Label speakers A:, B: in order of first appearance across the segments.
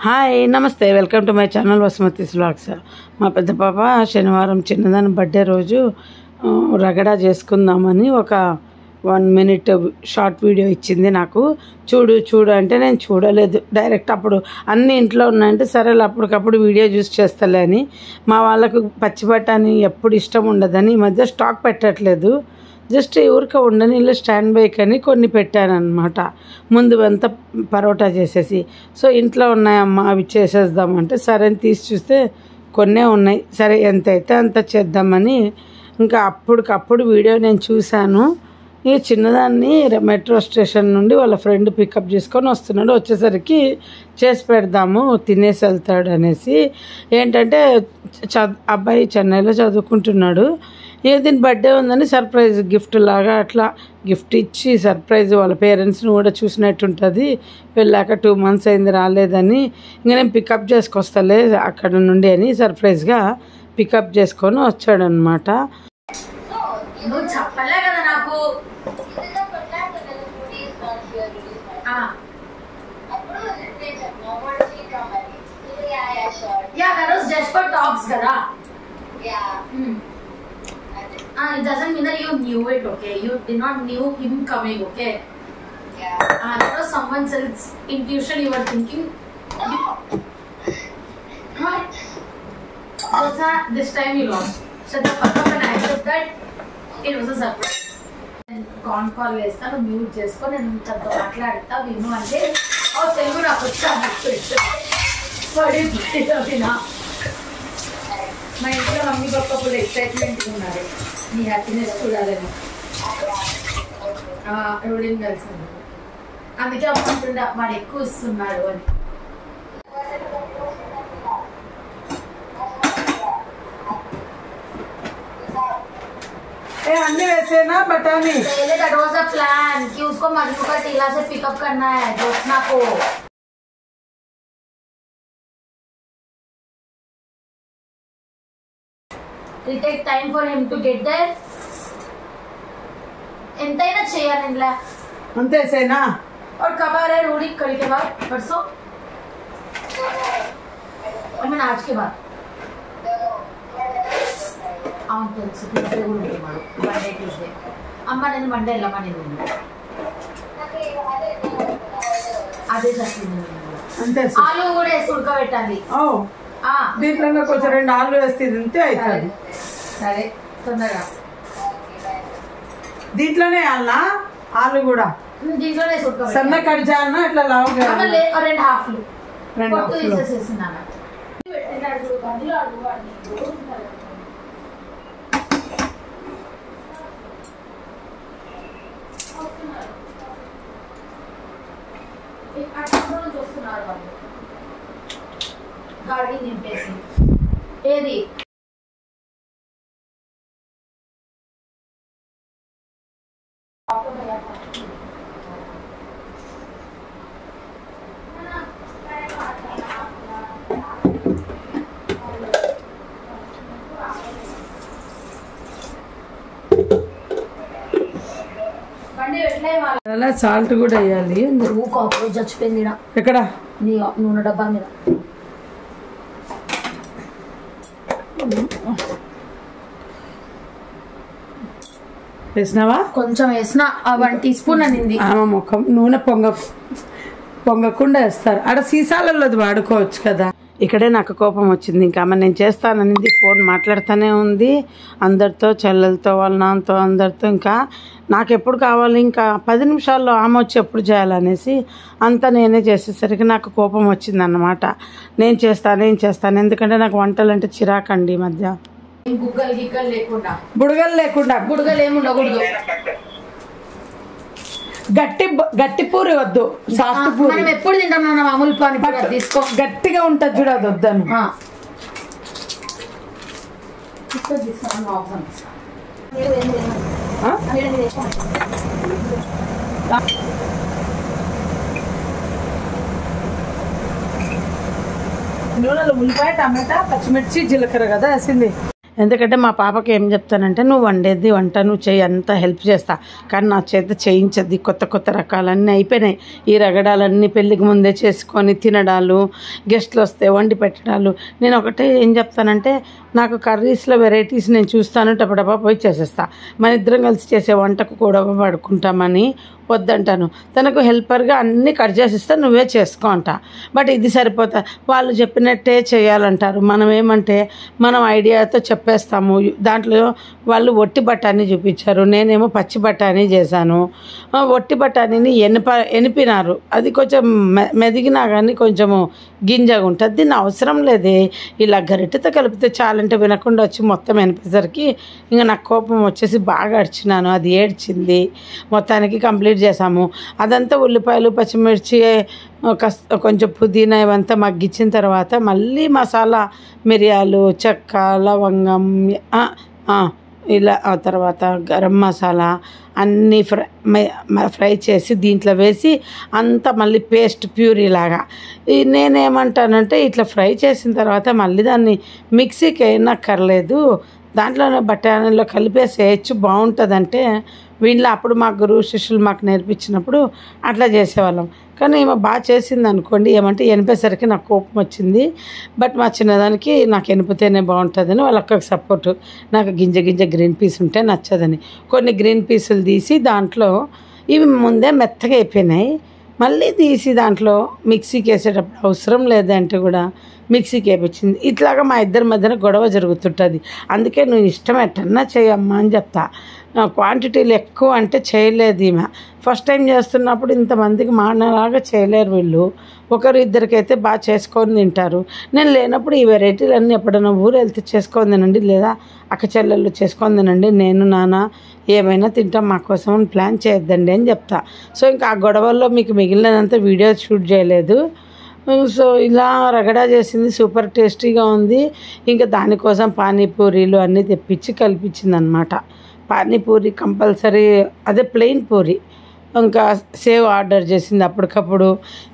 A: Hi నమస్తే, welcome to my channel Vasumathi vlogs. మా పెద్ద పాప శనివారం చిన్నదాని బర్త్డే రోజు రగడా చేసుకుందామని ఒక 1 minute షార్ట్ వీడియో ఇచ్చింది నాకు. చూడు అంటే నేను చూడలేదు. డైరెక్ట్ అప్పుడు అన్నీ ఇంట్లో ఉన్నాయంటే సరేలే అప్పటికప్పుడు వీడియో చూసి చేస్తలే అని. మా వాళ్ళకు పచ్చి బఠానీ ఎప్పుడు ఇష్టం ఉండదని ఈ మధ్య స్టాక్ పెట్టట్లేదు. జస్ట్ ఊరికే ఉండని ఇలా స్టాండ్ బైక్ అని కొన్ని పెట్టాను అనమాట. ముందు అంతా పరోటా చేసేసి, సో ఇంట్లో ఉన్నాయమ్మా అవి చేసేద్దామంటే సరే అని తీసి చూస్తే కొన్నే ఉన్నాయి. సరే ఎంత అయితే అంత చేద్దామని ఇంకా అప్పటికప్పుడు వీడియో నేను చూశాను. ఈ చిన్నదాన్ని మెట్రో స్టేషన్ నుండి వాళ్ళ ఫ్రెండ్ పికప్ చేసుకొని వస్తున్నాడు. వచ్చేసరికి చేసి పెడదాము తినేసి వెళ్తాడు అనేసి. ఏంటంటే అబ్బాయి చెన్నైలో చదువుకుంటున్నాడు. దీని బర్త్డే ఉందని సర్ప్రైజ్ గిఫ్ట్ లాగా అట్లా గిఫ్ట్ ఇచ్చి సర్ప్రైజ్ వాళ్ళ పేరెంట్స్ని కూడా చూసినట్టు ఉంటుంది. వెళ్ళాక 2 months అయింది రాలేదని, ఇంకా నేను పికప్ చేసుకొస్తలే అక్కడ నుండి అని సర్ప్రైజ్గా పికప్ చేసుకొని వచ్చాడనమాట.
B: నువ్వు చెప్పలే కదా నాకు. Yeah, that was just for talks కదా. It doesn't mean that you knew it, okay? You did not knew him coming, okay? That was someone else's intuition. You were thinking. This time you lost. Shut the fuck up and accept that it was a surprise. Con call వేస్తాను, mute చేసుకో, నేను తనతో మాట్లాడతా విను అంటే తెలుగు నాకు వచ్చాను. మా ఇంట్లో మమ్మీ పక్క ఫుల్ ఎక్సైట్మెంట్ ఉన్నారు నీ హ్యాపీనెస్ చూడాలని. రోడింగ్ కలిసింది, అందుకే అనుకుంటుండే వాడు ఎక్కువ ఇస్తున్నాడు అని.
A: अन्य वैसे ना बटानी
B: पहले that was a plan कि उसको मजनू का टीला से पिकअप करना है ज्योत्सना को. It take time for him to get there. ఎంతైనా చేయాలి ఇంట్లో
A: అంతే సేనా.
B: और कब आ रहे रूडी कल के बाद परसों और मैं आज के बाद అవును తెలుసు. ట్యూస్డే కూడా ఉంటున్నాడు, మండే ట్యూస్డే. అమ్మ నేను మండే వెళ్ళమ్మా, నేను అదే చెప్పింది.
A: అంతే
B: ఆలు కూడా వేసి ఉడకబెట్టాలి.
A: దీంట్లో కొంచెం 2 ఆలు వేస్తే తింటే అవుతుంది.
B: సరే తొందరగా
A: దీంట్లోనే వేయాలనా ఆలు కూడా?
B: దీంట్లోనే వేసి ఉడకబెట్టాలి.
A: సన్న కట్ చేయాలన్నా ఇట్లా లావుగా?
B: 2 హాఫ్లు పొట్టు తీసేసేసినాను. చూస్తున్నారు వాళ్ళు గాడి నింపేసి. ఏది
A: అలా సాల్ట్ కూడా వేయాలి.
B: కాక్రోచ్ చచ్చిపోయింది
A: ఎక్కడ?
B: నీ నూనె డబ్బా మీద.
A: వేసినావా?
B: కొంచెం వేసిన 1 teaspoon అనింది.
A: ఆమె ముఖం నూనె పొంగకుండా వేస్తారు. ఆడ సీసాలలో అది వాడుకోవచ్చు కదా. ఇక్కడే నాకు కోపం వచ్చింది. ఇంకా ఆమె నేను చేస్తాననింది, ఫోన్ మాట్లాడుతూనే ఉంది అందరితో, చెల్లెలతో, వాళ్ళ నాన్నతో, అందరితో. ఇంకా నాకు ఎప్పుడు కావాలి, ఇంకా 10 నిమిషాల్లో ఆమె వచ్చి ఎప్పుడు చేయాలనేసి అంతా నేనే చేసేసరికి నాకు కోపం వచ్చింది అన్నమాట. నేను చేస్తాను ఎందుకంటే నాకు వంటలు అంటే చిరాకండి ఈ మధ్య. బుడగలు లేకుండా
B: బుడగలు ఏమి ఉండకూడదు.
A: గట్టి పూరి వద్దు, సాఫ్ట్ పూరి.
B: మనం ఎప్పుడు తింటాం మామూలు పానీ తీసుకో.
A: గట్టిగా ఉంటుంది చూడు, అది వద్దాను. నూనెలో ఉల్లిపాయ, టమాటా, పచ్చిమిర్చి, జీలకర్ర కదా వేసింది. ఎందుకంటే మా పాపకి ఏం చెప్తానంటే నువ్వు వండేది వంట నువ్వు చేయి అంత హెల్ప్ చేస్తా, కానీ నా చేత చేయించద్ది. కొత్త కొత్త రకాలన్నీ అయిపోయినాయి. ఈ రగడాలన్నీ పెళ్ళికి ముందే చేసుకొని తినడాలు, గెస్ట్లు వస్తే వండి పెట్టడాలు. నేను ఒకటే ఏం చెప్తానంటే నాకు కర్రీస్లో వెరైటీస్ నేను చూస్తాను, టపటపా పోయి చేసేస్తా. మన ఇద్దరం కలిసి చేసే వంటకు కూడా పడుకుంటామని వద్దంటాను. తనకు హెల్పర్గా అన్నీ కట్ చేసిస్తా, నువ్వే చేసుకో అంట. బట్ ఇది సరిపోతా, వాళ్ళు చెప్పినట్టే చేయాలంటారు. మనం ఏమంటే మనం ఐడియాతో చెప్పేస్తాము. దాంట్లో వాళ్ళు ఒట్టి బఠానీ చూపించారు, నేనేమో పచ్చి బఠానీ చేశాను. ఒట్టి బఠానీని ఎనిపినారు, అది కొంచెం మెదిగినా కానీ కొంచెము గింజగా ఉంటుంది. దీన్ని అవసరం లేదే, ఇలా గరిటెతో కలిపితే చాలంటే వినకుండా వచ్చి మొత్తం ఎనిపేసరికి ఇంకా నాకు కోపం వచ్చేసి బాగా అడిచినాను. అది ఏడ్చింది. మొత్తానికి కంప్లీట్ చేసాము. అదంతా ఉల్లిపాయలు పచ్చిమిర్చి కొంచెం పుదీనా ఇవంతా మగ్గించిన తర్వాత మళ్ళీ మసాలా మిరియాలు చెక్క లవంగం ఇలా ఆ తర్వాత గరం మసాలా అన్నీ ఫ్రై చేసి దీంట్లో వేసి అంతా మళ్ళీ పేస్ట్ ప్యూరీ లాగా. నేనేమంటానంటే ఇట్లా ఫ్రై చేసిన తర్వాత మళ్ళీ దాన్ని మిక్సీకి అయినక్కర్లేదు, దాంట్లోనే బఠానీలో కలిపేసేయచ్చు బాగుంటుందంటే వీళ్ళ అప్పుడు మా గురువు శిష్యులు మాకు నేర్పించినప్పుడు అట్లా చేసేవాళ్ళం. కానీ ఏమో బాగా చేసింది అనుకోండి, ఏమంటే ఎనిపేసరికి నాకు కోపం వచ్చింది. బట్ మా చిన్నదానికి నాకు ఎనిపితేనే బాగుంటుందని వాళ్ళ అక్కకి సపోర్టు. నాకు గింజ గ్రీన్ పీస్ ఉంటే నచ్చదని కొన్ని గ్రీన్ పీసులు తీసి దాంట్లో ఇవి ముందే మెత్తగా అయిపోయినాయి, మళ్ళీ తీసి దాంట్లో మిక్సీకి వేసేటప్పుడు అవసరం లేదంటే కూడా మిక్సీకి వేపించింది. ఇట్లాగా మా ఇద్దరి మధ్యన గొడవ జరుగుతుంటుంది. అందుకే నువ్వు ఇష్టం ఎట్టన్నా చేయమ్మా అని చెప్తా. క్వాంటిటీలు ఎక్కువ అంటే చేయలేదు ఈమె. ఫస్ట్ టైం చేస్తున్నప్పుడు ఇంతమందికి మానలాగా చేయలేరు వీళ్ళు. ఒకరు ఇద్దరికైతే బాగా చేసుకొని తింటారు. నేను లేనప్పుడు ఈ వెరైటీలు అన్నీ ఎప్పుడైనా ఊరు వెళ్తే చేసుకొని తినండి, లేదా అక్క చెల్లెళ్ళు చేసుకొని తినండి, నేను నాన్న ఏమైనా తింటాం, మా కోసం ప్లాన్ చేయొద్దండి అని చెప్తా. సో ఇంకా ఆ గొడవల్లో మీకు మిగిలినంత వీడియో షూట్ చేయలేదు. సో ఇలా రగడా చేసింది, సూపర్ టేస్టీగా ఉంది. ఇంకా దానికోసం పానీపూరీలు అన్నీ తెప్పించి కల్పించింది అనమాట. పానీపూరి కంపల్సరీ, అదే ప్లెయిన్ పూరి, ఇంకా సేవ్ ఆర్డర్ చేసింది అప్పటికప్పుడు.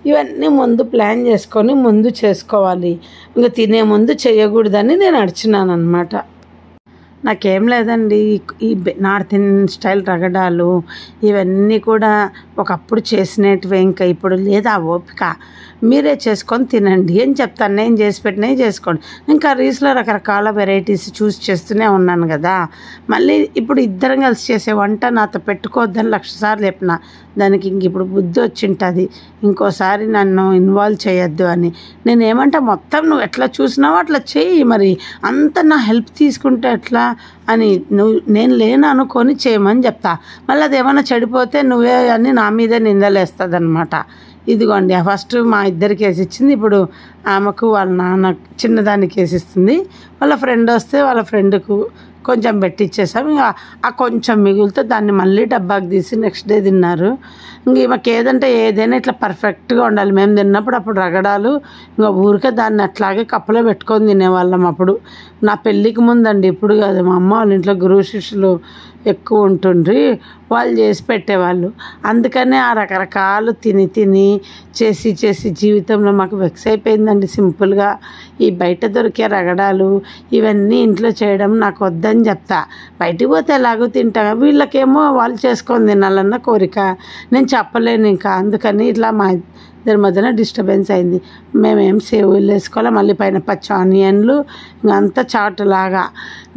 A: ఇవన్నీ ముందు ప్లాన్ చేసుకొని ముందు చేసుకోవాలి, ఇంకా తినే ముందు చేయకూడదని నేను అడిచినాను అనమాట. నాకేం లేదండి, ఈ నార్త్ ఇండియన్ స్టైల్ రగడాలు ఇవన్నీ కూడా ఒకప్పుడు చేసినట్టువే, ఇంకా ఇప్పుడు లేదా ఓపిక, మీరే చేసుకొని తినండి అని చెప్తాను. నేను చేసి పెట్టినవి చేసుకోండి. నేను కర్రీస్లో రకరకాల వెరైటీస్ చూస్ చేస్తూనే ఉన్నాను కదా. మళ్ళీ ఇప్పుడు ఇద్దరం కలిసి చేసే వంట నాతో పెట్టుకోవద్దని 1,00,000 సార్లు చెప్పిన. దానికి ఇంక ఇప్పుడు బుద్ధి వచ్చింటుంది, ఇంకోసారి నన్ను ఇన్వాల్వ్ చేయొద్దు అని. నేనేమంటే మొత్తం నువ్వు ఎట్లా చూసినావో అట్లా చెయ్యి, మరి అంత నా హెల్ప్ తీసుకుంటే ఎట్లా అని నేను లేను అనుకొని చేయమని చెప్తా. మళ్ళీ అది ఏమైనా చెడిపోతే నువ్వే అని నా మీదే నిందలేస్తుంది అనమాట. ఇదిగోండి ఫస్ట్ మా ఇద్దరికి వేసి ఇచ్చింది, ఇప్పుడు ఆమెకు వాళ్ళ నాన్న చిన్నదానికి వేసిస్తుంది. వాళ్ళ ఫ్రెండ్ వస్తే వాళ్ళ ఫ్రెండ్కు కొంచెం పెట్టిచ్చేసాం. ఇంకా ఆ కొంచెం మిగులుతో దాన్ని మళ్ళీ డబ్బాకి తీసి నెక్స్ట్ డే తిన్నారు. ఇంక మాకు ఏదైనా ఇట్లా పర్ఫెక్ట్గా ఉండాలి. మేము తిన్నప్పుడు అప్పుడు రగడాలు ఇంకా ఊరికే దాన్ని అట్లాగే కప్పులో పెట్టుకొని తినేవాళ్ళం. అప్పుడు నా పెళ్ళికి ముందండి, ఇప్పుడు కాదు. మా అమ్మ వాళ్ళ ఇంట్లో గురువు శిష్యులు ఎక్కువ ఉంటుండ్రి, వాళ్ళు చేసి పెట్టేవాళ్ళు. అందుకనే ఆ రకరకాలు తిని చేసి జీవితంలో మాకు వెక్స్ అయిపోయిందండి. సింపుల్గా ఈ బయట దొరికే రగడాలు ఇవన్నీ ఇంట్లో చేయడం నాకు వద్దని చెప్తా. బయటికి పోతే ఎలాగో తింటా, వీళ్ళకేమో వాళ్ళు చేసుకొని తినాలన్న కోరిక, నేను చెప్పలేను ఇంకా. అందుకని ఇట్లా మా ఇద్దరి మధ్యన డిస్టర్బెన్స్ అయింది. మేమేం సేవులు వేసుకోవాలి, మళ్ళీ పైన పచ్చి ఆనియన్లు, ఇంకా అంతా చాటులాగా.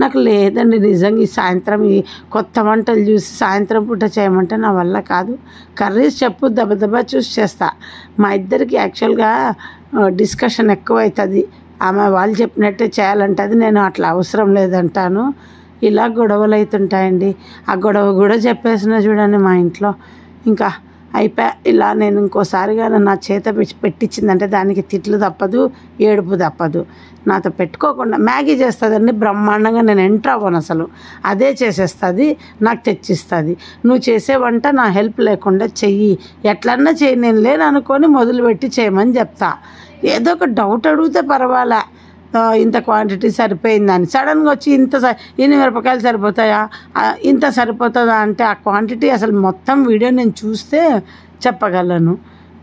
A: నాకు లేదండి నిజంగా ఈ సాయంత్రం ఈ కొత్త వంటలు చూసి సాయంత్రం పూట చేయమంటే నా వల్ల కాదు. కర్రీస్ చెప్పు దెబ్బ చూసి చేస్తా. మా ఇద్దరికి యాక్చువల్గా డిస్కషన్ ఎక్కువ అవుతుంది. ఆమె వాళ్ళు చెప్పినట్టే చేయాలంటుంది, నేను అట్లా అవసరం లేదంటాను. ఇలా గొడవలు అవుతుంటాయండి. ఆ గొడవ కూడా చెప్పేసిన చూడండి మా ఇంట్లో. ఇంకా అయిపోయా. ఇలా నేను ఇంకోసారిగా నా చేత పెట్టించిందంటే దానికి తిట్లు తప్పదు, ఏడుపు తప్పదు. నాతో పెట్టుకోకుండా మ్యాగీ చేస్తుందండి బ్రహ్మాండంగా. నేను ఎంటర్ అవ్వను అసలు, అదే చేసేస్తుంది, నాకు తెచ్చిస్తుంది. నువ్వు చేసే వంట నా హెల్ప్ లేకుండా చెయ్యి, ఎట్లన్నా చెయ్యి, నేను లేను అనుకొని మొదలుపెట్టి చేయమని చెప్తా. ఏదో ఒక డౌట్ అడిగితే పర్వాలే, ఇంత క్వాంటిటీ సరిపోయిందని. సడన్గా వచ్చి ఇన్ని మిరపకాయలు సరిపోతాయా, ఇంత సరిపోతుందా అంటే ఆ క్వాంటిటీ అసలు మొత్తం వీడియో నేను చూస్తే చెప్పగలను.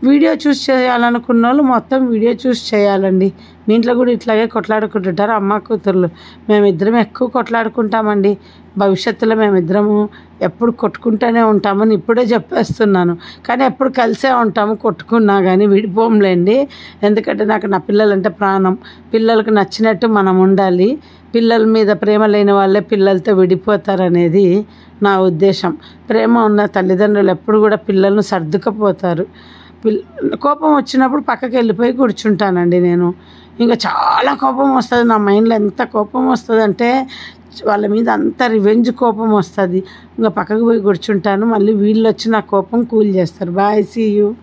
A: వీడియో చూసి చేయాలనుకున్న వాళ్ళు మొత్తం వీడియో చూసి చేయాలండి. మీ ఇంట్లో కూడా ఇట్లాగే కొట్లాడుకుంటుంటారు అమ్మ కూతుర్లు. మేమిద్దరం ఎక్కువ కొట్లాడుకుంటామండి. భవిష్యత్తులో మేమిద్దరము ఎప్పుడు కొట్టుకుంటూనే ఉంటామని ఇప్పుడే చెప్పేస్తున్నాను. కానీ ఎప్పుడు కలిసే ఉంటాము, కొట్టుకున్నా కానీ విడిపోంలేండి. ఎందుకంటే నాకు నా పిల్లలంటే ప్రాణం. పిల్లలకు నచ్చినట్టు మనం ఉండాలి. పిల్లల మీద ప్రేమ లేని వాళ్ళే పిల్లలతో విడిపోతారనేది నా ఉద్దేశం. ప్రేమ ఉన్న తల్లిదండ్రులు ఎప్పుడు కూడా పిల్లలను సర్దుకపోతారు. కోపం వచ్చినప్పుడు పక్కకి వెళ్ళిపోయి కూర్చుంటానండి నేను. ఇంకా చాలా కోపం వస్తుంది నా మైండ్లో. ఎంత కోపం వస్తుంది అంటే వాళ్ళ మీద అంత రివెంజ్ కోపం వస్తుంది. ఇంకా పక్కకు పోయి కూర్చుంటాను. మళ్ళీ వీళ్ళు వచ్చి నా కోపం కూల్ చేస్తారు. Bye, see you.